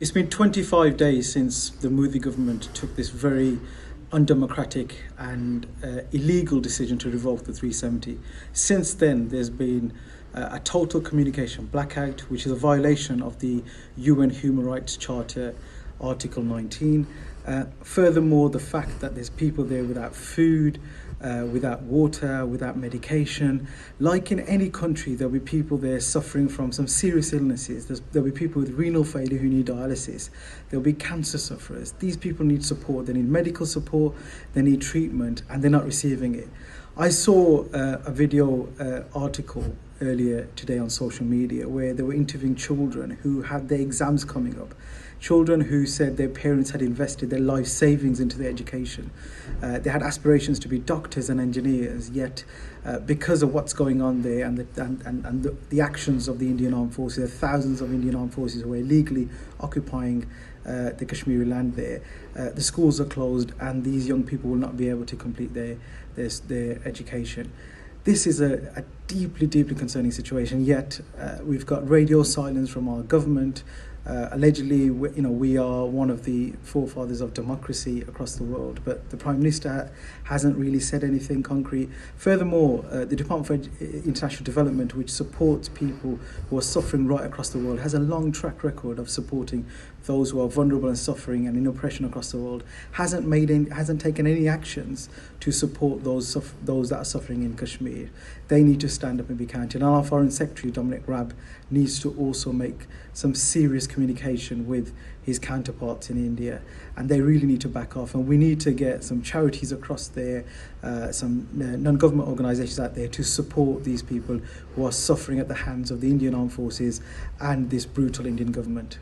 It's been 25 days since the Modi government took this very undemocratic and illegal decision to revoke the 370. Since then, there's been a total communication blackout, which is a violation of the UN Human Rights Charter, Article 19. Furthermore, the fact that there's people there without food, without water, without medication. Like in any country, there'll be people there suffering from some serious illnesses. There'll be people with renal failure who need dialysis. There'll be cancer sufferers. These people need support. They need medical support, they need treatment, and they're not receiving it. I saw a video article earlier today on social media where they were interviewing children who had their exams coming up. Children who said their parents had invested their life savings into their education. They had aspirations to be doctors and engineers, yet because of what's going on there and the actions of the Indian Armed Forces, there are thousands of Indian Armed Forces who are illegally occupying the Kashmiri land there. The schools are closed and these young people will not be able to complete their education. This is a deeply, deeply concerning situation, yet we've got radio silence from our government. Allegedly, we are one of the forefathers of democracy across the world, but the Prime Minister hasn't really said anything concrete. Furthermore, the Department for International Development, which supports people who are suffering right across the world, has a long track record of supporting those who are vulnerable and suffering and in oppression across the world, hasn't taken any actions to support those that are suffering in Kashmir. They need to stand up and be counted. And our Foreign Secretary, Dominic Raab, needs to also make some serious communication with his counterparts in India, and they really need to back off. And we need to get some charities across there, some non-government organisations out there to support these people who are suffering at the hands of the Indian Armed Forces and this brutal Indian government.